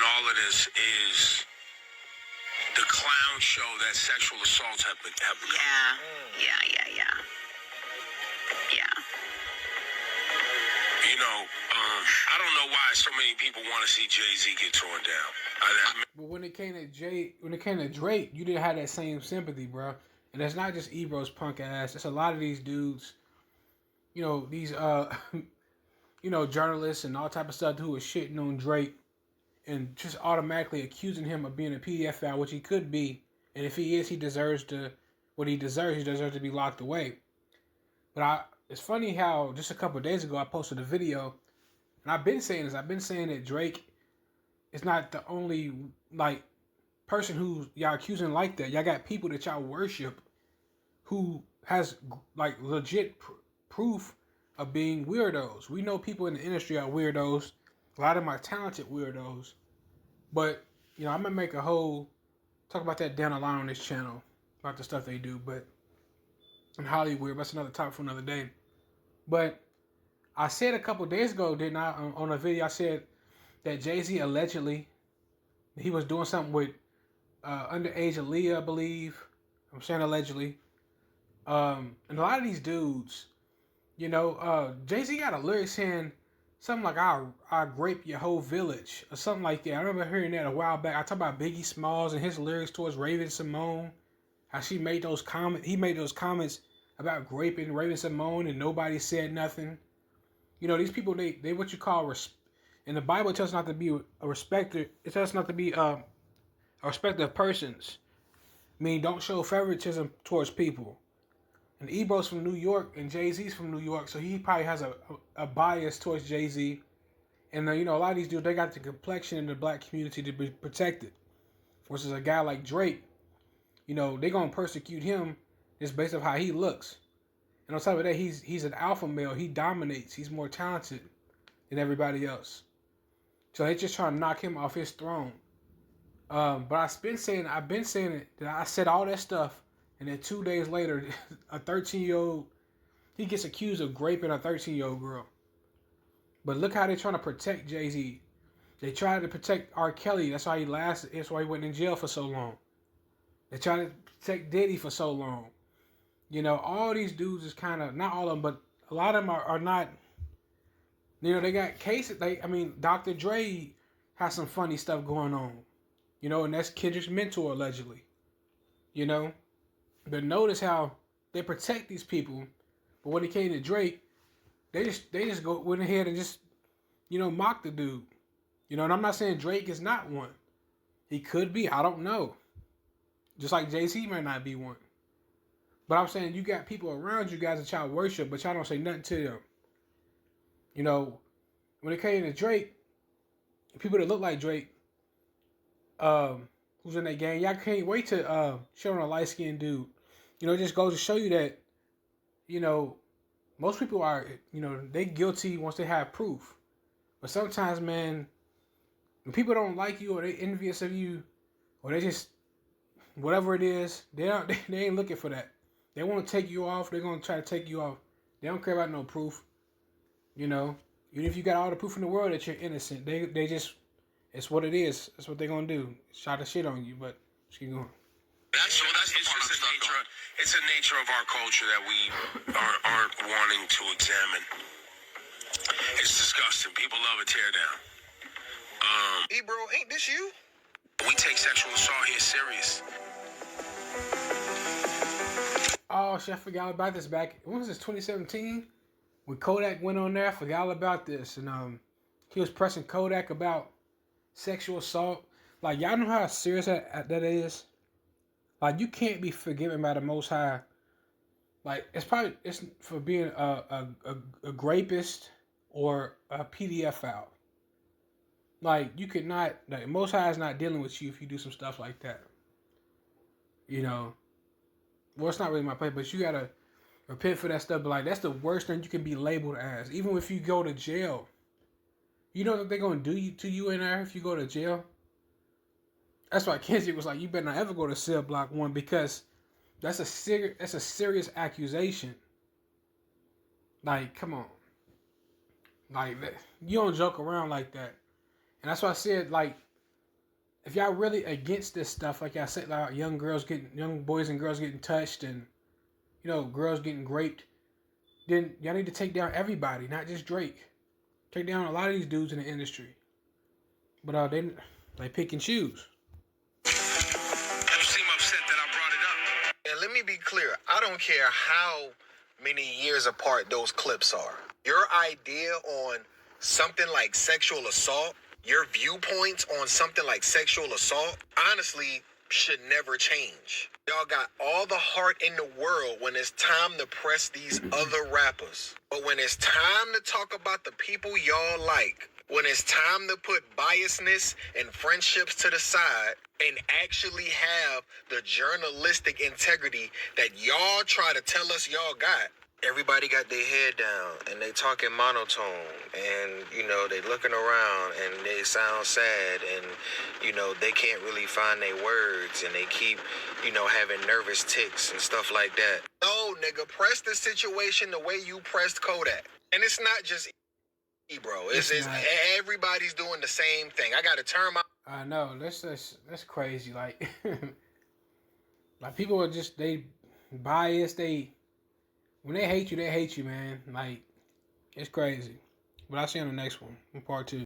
all of this is the clown show that sexual assaults have become. Yeah. You know, I don't know why so many people want to see Jay-Z get torn down. But when it came to Drake, you didn't have that same sympathy, bro. And that's not just Ebro's punk ass. It's a lot of these dudes, you know, these you know, journalists and all type of stuff who are shitting on Drake and just automatically accusing him of being a pedophile, which he could be. And if he is, he deserves what he deserves. He deserves to be locked away. But it's funny how just a couple of days ago I posted a video, and I've been saying this. I've been saying that Drake is not the only like person who y'all accusing like that. Y'all got people that y'all worship who has like legit proof of being weirdos. We know people in the industry are weirdos. A lot of them are talented weirdos. But, you know, I'm going to make a whole talk about that down the line on this channel, about the stuff they do. But in Hollywood, that's another topic for another day. But I said a couple days ago, didn't I, on a video, I said that Jay-Z allegedly, he was doing something with underage Aaliyah, I believe. I'm saying allegedly. And a lot of these dudes, you know, Jay-Z got a lyric saying something like, I'll grape your whole village, or something like that. I remember hearing that a while back. I talk about Biggie Smalls and his lyrics towards Raven-Symoné, how he made those comments about graping Raven-Symoné and nobody said nothing. You know, these people, they what you call, in the Bible, it tells us not to be a respecter. It tells us not to be a respecter of persons. I mean, don't show favoritism towards people. And Ebro's from New York, and Jay-Z's from New York, so he probably has a bias towards Jay-Z. And, you know, a lot of these dudes, they got the complexion in the black community to be protected. Versus a guy like Drake, you know, they're going to persecute him just based on how he looks. And on top of that, he's an alpha male. He dominates. He's more talented than everybody else. So they're just trying to knock him off his throne. But I've been saying it, that I said all that stuff, and then 2 days later, a 13-year-old, he gets accused of raping a 13-year-old girl. But look how they're trying to protect Jay-Z. They tried to protect R. Kelly. That's why he lasted. That's why he went in jail for so long. They tried to protect Diddy for so long. You know, all these dudes is kind of, not all of them, but a lot of them are not, you know, they got cases. Dr. Dre has some funny stuff going on. You know, and that's Kendrick's mentor, allegedly. You know? But notice how they protect these people, but when it came to Drake, they just went ahead and just, you know, mocked the dude. You know, and I'm not saying Drake is not one. He could be, I don't know. Just like Jay-Z might not be one. But I'm saying you got people around you guys that y'all worship, but y'all don't say nothing to them. You know, when it came to Drake, people that look like Drake, who's in that gang, y'all can't wait to show on a light-skinned dude. You know, it just goes to show you that, you know, most people are, you know, they guilty once they have proof. But sometimes, man, when people don't like you or they envious of you, or they just, whatever it is, they ain't looking for that. They want to take you off. They're going to try to take you off. They don't care about no proof. You know, even if you got all the proof in the world that you're innocent, they just, it's what it is. That's what they're going to do. Shot the shit on you, but just keep going. That's it's a nature of our culture that we aren't wanting to examine. It's disgusting. People love a teardown. Hey, bro, ain't this you? We take sexual assault here serious. Oh, shit, I forgot all about this back. When was this, 2017? When Kodak went on there, I forgot all about this. And he was pressing Kodak about sexual assault. Like, y'all know how serious that is? Like, you can't be forgiven by the Most High. Like, it's for being a rapist or a pedophile. Like, you could not, like, Most High is not dealing with you if you do some stuff like that. You know? Well, it's not really my place, but you gotta repent for that stuff. But, like, that's the worst thing you can be labeled as. Even if you go to jail. You know what they're gonna do to you in there if you go to jail? That's why Kendrick was like, you better not ever go to cell block 1, because that's a serious accusation. Like, come on. Like, you don't joke around like that. And that's why I said, like, if y'all really against this stuff, like y'all said, like young boys and girls getting touched, and girls getting raped, then y'all need to take down everybody, not just Drake. Take down a lot of these dudes in the industry. But they pick and choose. You seem upset that I brought it up. And let me be clear. I don't care how many years apart those clips are. Your idea on something like sexual assault, your viewpoints on something like sexual assault, honestly, should never change. Y'all got all the heart in the world when it's time to press these other rappers. But when it's time to talk about the people y'all like, when it's time to put biasness and friendships to the side and actually have the journalistic integrity that y'all try to tell us y'all got, everybody got their head down and they talking monotone and, they looking around and they sound sad and, they can't really find their words and they keep, having nervous tics and stuff like that. No, nigga, press the situation the way you pressed Kodak. And it's not just bro. It's everybody's doing the same thing. I got to turn my... I know. That's crazy. Like, like people are just, they biased. When they hate you, man. Like, it's crazy. But I'll see you on the next one, in part 2.